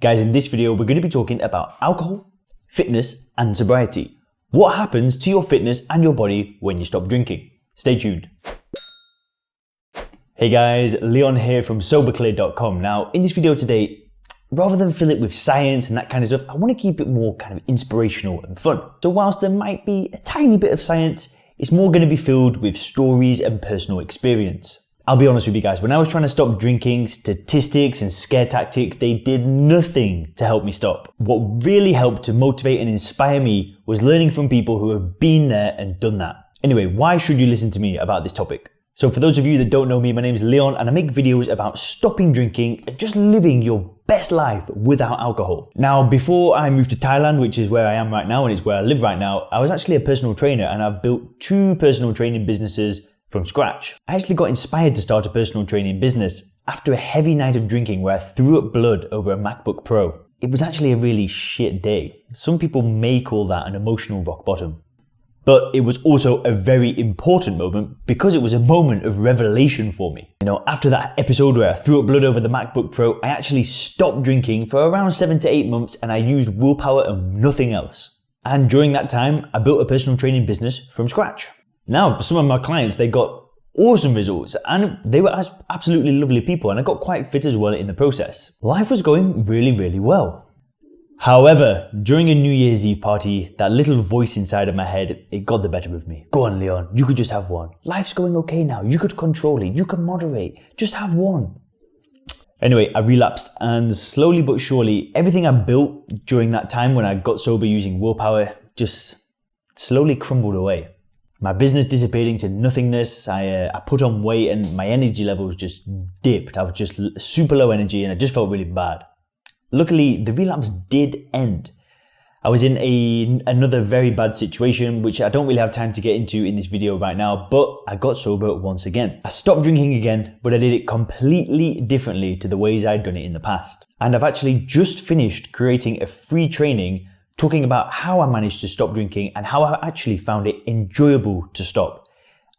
Guys, in this video, we're going to be talking about alcohol, fitness, and sobriety. What happens to your fitness and your body when you stop drinking? Stay tuned. Hey guys, Leon here from SOBERCLEAR.com. Now, in this video today, rather than fill it with science and that kind of stuff, I want to keep it more kind of inspirational and fun. So whilst there might be a tiny bit of science, it's more going to be filled with stories and personal experience. I'll be honest with you guys, when I was trying to stop drinking, statistics and scare tactics, they did nothing to help me stop. What really helped to motivate and inspire me was learning from people who have been there and done that. Anyway, why should you listen to me about this topic? So for those of you that don't know me, my name is Leon and I make videos about stopping drinking and just living your best life without alcohol. Now, before I moved to Thailand, which is where I am right now and it's where I live right now, I was actually a personal trainer and I've built 2 personal training businesses from scratch. I actually got inspired to start a personal training business after a heavy night of drinking where I threw up blood over a MacBook Pro. It was actually a really shit day. Some people may call that an emotional rock bottom. But it was also a very important moment because it was a moment of revelation for me. You know, after that episode where I threw up blood over the MacBook Pro, I actually stopped drinking for around 7 to 8 months and I used willpower and nothing else. And during that time, I built a personal training business from scratch. Now, some of my clients, they got awesome results and they were absolutely lovely people and I got quite fit as well in the process. Life was going really, really well. However, during a New Year's Eve party, that little voice inside of my head, it got the better of me. Go on, Leon, you could just have one. Life's going okay now. You could control it. You can moderate. Just have one. Anyway, I relapsed and slowly but surely, everything I built during that time when I got sober using willpower just slowly crumbled away. My business dissipating to nothingness, I put on weight and my energy levels just dipped. I was just super low energy and I just felt really bad. Luckily, the relapse did end. I was in another very bad situation, which I don't really have time to get into in this video right now, but I got sober once again. I stopped drinking again, but I did it completely differently to the ways I'd done it in the past. And I've actually just finished creating a free training talking about how I managed to stop drinking and how I actually found it enjoyable to stop.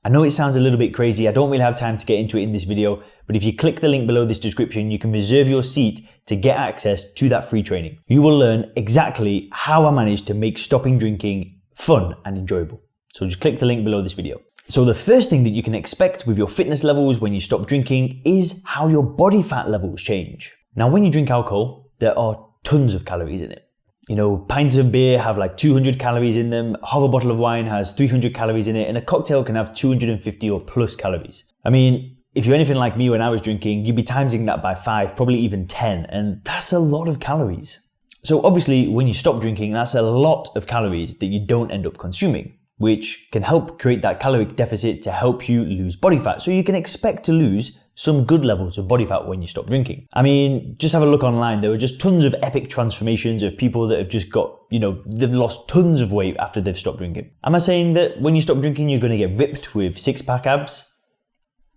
I know it sounds a little bit crazy, I don't really have time to get into it in this video, but if you click the link below this description, you can reserve your seat to get access to that free training. You will learn exactly how I managed to make stopping drinking fun and enjoyable. So just click the link below this video. So the first thing that you can expect with your fitness levels when you stop drinking is how your body fat levels change. Now, when you drink alcohol, there are tons of calories in it. You know, pints of beer have like 200 calories in them, half a bottle of wine has 300 calories in it, and a cocktail can have 250 or plus calories. I mean, if you're anything like me when I was drinking, you'd be timesing that by 5, probably even 10, and that's a lot of calories. So obviously, when you stop drinking, that's a lot of calories that you don't end up consuming, which can help create that caloric deficit to help you lose body fat. So you can expect to lose some good levels of body fat when you stop drinking. I mean, just have a look online. There were just tons of epic transformations of people that have just got, you know, they've lost tons of weight after they've stopped drinking. Am I saying that when you stop drinking, you're going to get ripped with 6-pack abs?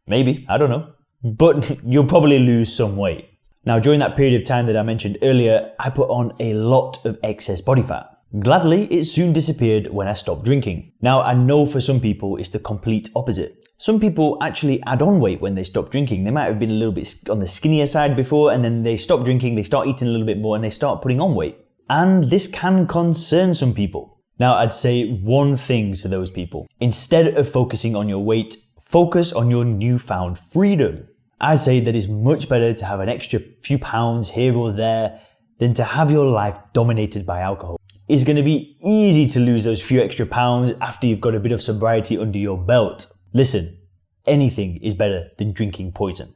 Maybe, I don't know. But you'll probably lose some weight. Now, during that period of time that I mentioned earlier, I put on a lot of excess body fat. Gladly, it soon disappeared when I stopped drinking. Now, I know for some people, it's the complete opposite. Some people actually add on weight when they stop drinking. They might have been a little bit on the skinnier side before, and then they stop drinking, they start eating a little bit more, and they start putting on weight. And this can concern some people. Now, I'd say one thing to those people. Instead of focusing on your weight, focus on your newfound freedom. I say that it's much better to have an extra few pounds here or there than to have your life dominated by alcohol. It's going to be easy to lose those few extra pounds after you've got a bit of sobriety under your belt. Listen, anything is better than drinking poison.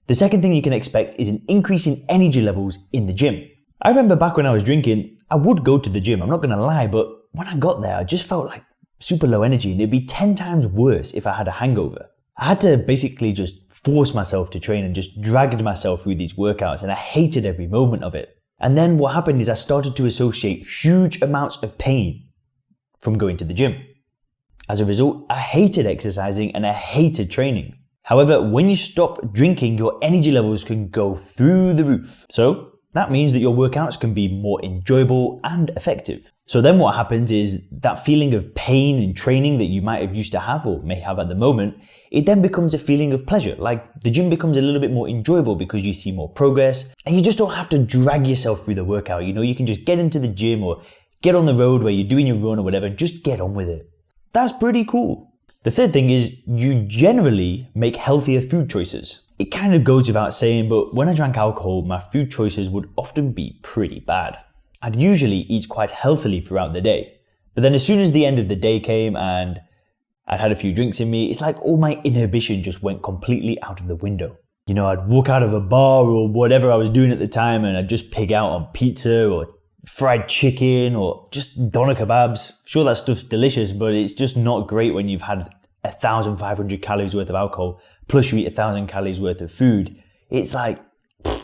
The second thing you can expect is an increase in energy levels in the gym. I remember back when I was drinking, I would go to the gym, I'm not going to lie, but when I got there, I just felt like super low energy and it'd be 10 times worse if I had a hangover. I had to basically just force myself to train and just dragged myself through these workouts and I hated every moment of it. And then what happened is I started to associate huge amounts of pain from going to the gym. As a result, I hated exercising and I hated training. However, when you stop drinking, your energy levels can go through the roof. So That means that your workouts can be more enjoyable and effective. So then what happens is that feeling of pain in training that you might have used to have or may have at the moment, it then becomes a feeling of pleasure. Like the gym becomes a little bit more enjoyable because you see more progress and you just don't have to drag yourself through the workout. You can just get into the gym or get on the road where you're doing your run or whatever, just get on with it. That's pretty cool. The third thing is you generally make healthier food choices. It kind of goes without saying, but when I drank alcohol, my food choices would often be pretty bad. I'd usually eat quite healthily throughout the day, but then as soon as the end of the day came and I'd had a few drinks in me, it's like all my inhibition just went completely out of the window. I'd walk out of a bar or whatever I was doing at the time and I'd just pig out on pizza or fried chicken or just doner kebabs. Sure, that stuff's delicious, but it's just not great when you've had 1,500 calories worth of alcohol, plus you eat 1,000 calories worth of food. It's like,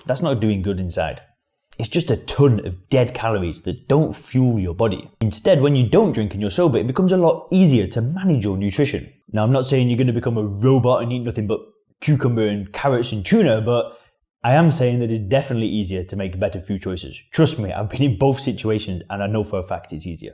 that's not doing good inside. It's just a ton of dead calories that don't fuel your body. Instead, when you don't drink and you're sober, it becomes a lot easier to manage your nutrition. Now, I'm not saying you're going to become a robot and eat nothing but cucumber and carrots and tuna, but I am saying that it's definitely easier to make better food choices. Trust me, I've been in both situations and I know for a fact it's easier.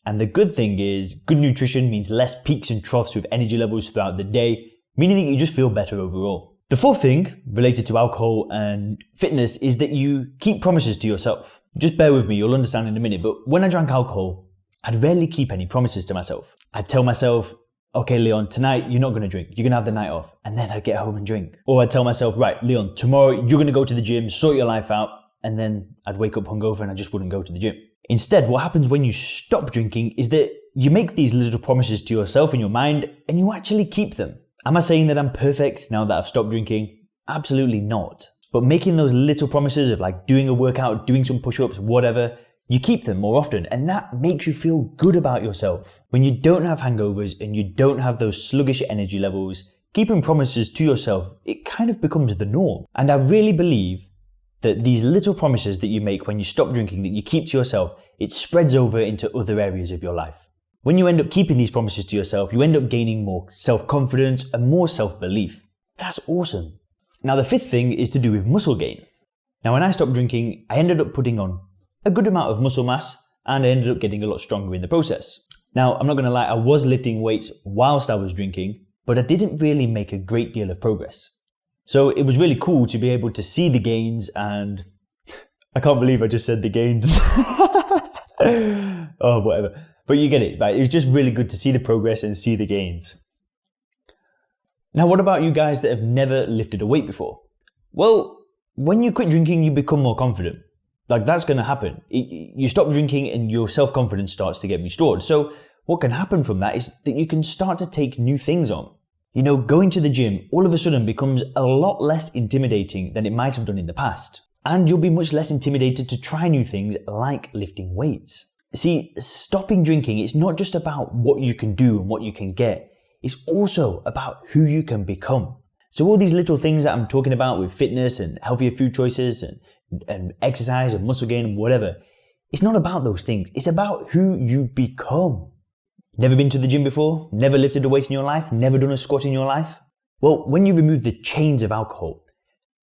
And the good thing is, good nutrition means less peaks and troughs with energy levels throughout the day, meaning that you just feel better overall. The fourth thing related to alcohol and fitness is that you keep promises to yourself. Just bear with me, you'll understand in a minute, but when I drank alcohol, I'd rarely keep any promises to myself. I'd tell myself, okay, Leon, tonight you're not going to drink, you're going to have the night off, and then I'd get home and drink. Or I'd tell myself, right, Leon, tomorrow you're going to go to the gym, sort your life out, and then I'd wake up hungover and I just wouldn't go to the gym. Instead, what happens when you stop drinking is that you make these little promises to yourself in your mind and you actually keep them. Am I saying that I'm perfect now that I've stopped drinking? Absolutely not. But making those little promises of like doing a workout, doing some push-ups, whatever, you keep them more often and that makes you feel good about yourself. When you don't have hangovers and you don't have those sluggish energy levels, keeping promises to yourself, it kind of becomes the norm. And I really believe that these little promises that you make when you stop drinking, that you keep to yourself, it spreads over into other areas of your life. When you end up keeping these promises to yourself, you end up gaining more self-confidence and more self-belief. That's awesome. Now, the fifth thing is to do with muscle gain. Now, when I stopped drinking, I ended up putting on a good amount of muscle mass and I ended up getting a lot stronger in the process. Now, I'm not going to lie, I was lifting weights whilst I was drinking, but I didn't really make a great deal of progress. So it was really cool to be able to see the gains and I can't believe I just said the gains. Oh, whatever. But you get it, right? It was just really good to see the progress and see the gains. Now, what about you guys that have never lifted a weight before? Well, when you quit drinking, you become more confident. Like that's going to happen. You stop drinking and your self-confidence starts to get restored. So what can happen from that is that you can start to take new things on. Going to the gym all of a sudden becomes a lot less intimidating than it might have done in the past. And you'll be much less intimidated to try new things like lifting weights. See, stopping drinking, it's not just about what you can do and what you can get. It's also about who you can become. So all these little things that I'm talking about with fitness and healthier food choices and exercise and muscle gain and whatever, it's not about those things. It's about who you become. Never been to the gym before? Never lifted a weight in your life? Never done a squat in your life? Well, when you remove the chains of alcohol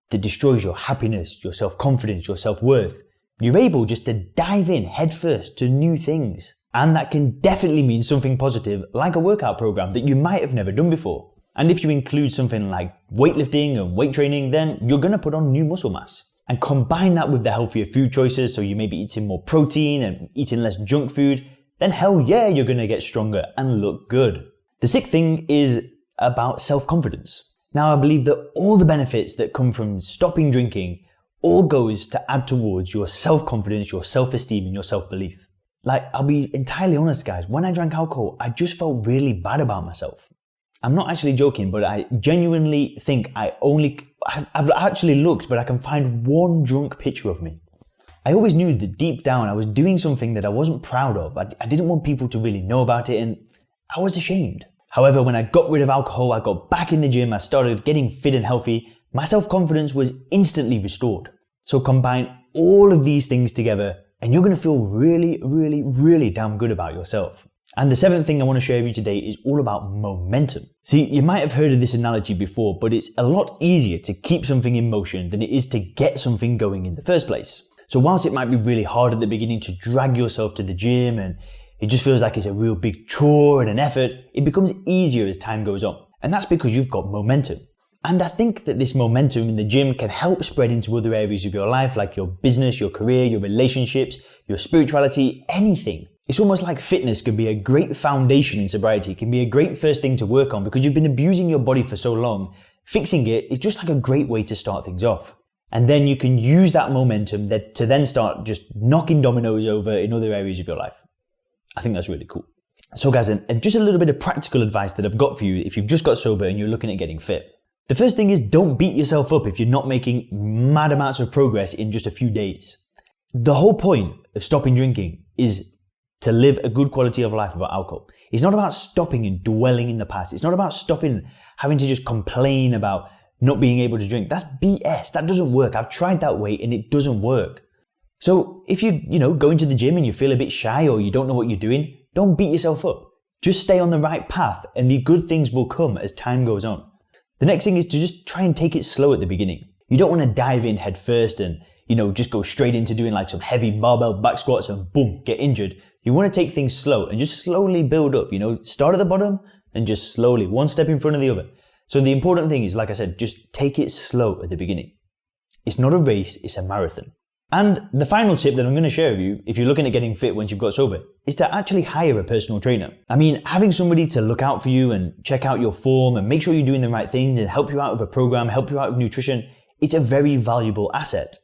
that destroys your happiness, your self-confidence, your self-worth, you're able just to dive in headfirst to new things. And that can definitely mean something positive like a workout program that you might have never done before. And if you include something like weightlifting and weight training, then you're going to put on new muscle mass. And combine that with the healthier food choices, so you may be eating more protein and eating less junk food, then hell yeah, you're going to get stronger and look good. The sixth thing is about self-confidence. Now, I believe that all the benefits that come from stopping drinking all goes to add towards your self-confidence, your self-esteem, and your self-belief. Like, I'll be entirely honest, guys, when I drank alcohol, I just felt really bad about myself. I'm not actually joking, but I genuinely think I've actually looked, but I can find one drunk picture of me. I always knew that deep down I was doing something that I wasn't proud of. I didn't want people to really know about it and I was ashamed. However, when I got rid of alcohol, I got back in the gym, I started getting fit and healthy, my self-confidence was instantly restored. So combine all of these things together and you're going to feel really, really, really damn good about yourself. And the seventh thing I want to share with you today is all about momentum. See, you might have heard of this analogy before, but it's a lot easier to keep something in motion than it is to get something going in the first place. So whilst it might be really hard at the beginning to drag yourself to the gym and it just feels like it's a real big chore and an effort, it becomes easier as time goes on. And that's because you've got momentum. And I think that this momentum in the gym can help spread into other areas of your life, like your business, your career, your relationships, your spirituality, anything. It's almost like fitness could be a great foundation in sobriety. It can be a great first thing to work on because you've been abusing your body for so long. Fixing it is just like a great way to start things off. And then you can use that momentum to then start just knocking dominoes over in other areas of your life. I think that's really cool. So guys, and just a little bit of practical advice that I've got for you if you've just got sober and you're looking at getting fit. The first thing is, don't beat yourself up if you're not making mad amounts of progress in just a few days. The whole point of stopping drinking is to live a good quality of life without alcohol. It's not about stopping and dwelling in the past. It's not about stopping having to just complain about not being able to drink. That's BS. That doesn't work. I've tried that way and it doesn't work. So if you go into the gym and you feel a bit shy or you don't know what you're doing, don't beat yourself up. Just stay on the right path and the good things will come as time goes on. The next thing is to just try and take it slow at the beginning. You don't want to dive in head first and, just go straight into doing like some heavy barbell back squats and boom, get injured. You want to take things slow and just slowly build up, start at the bottom and just slowly, one step in front of the other. So the important thing is, like I said, just take it slow at the beginning. It's not a race, it's a marathon. And the final tip that I'm going to share with you, if you're looking at getting fit once you've got sober, is to actually hire a personal trainer. I mean, having somebody to look out for you and check out your form and make sure you're doing the right things and help you out with a program, help you out with nutrition, it's a very valuable asset.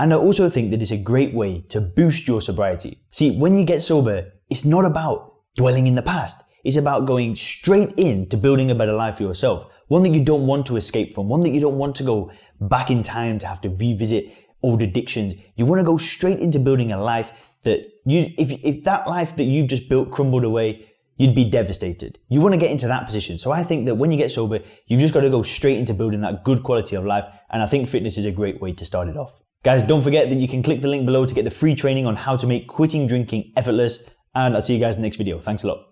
And I also think that it's a great way to boost your sobriety. See, when you get sober, it's not about dwelling in the past. It's about going straight into building a better life for yourself. One that you don't want to escape from, one that you don't want to go back in time to have to revisit old addictions. You want to go straight into building a life that if that life that you've just built crumbled away, you'd be devastated. You want to get into that position. So I think that when you get sober, you've just got to go straight into building that good quality of life. And I think fitness is a great way to start it off. Guys, don't forget that you can click the link below to get the free training on how to make quitting drinking effortless. And I'll see you guys in the next video. Thanks a lot.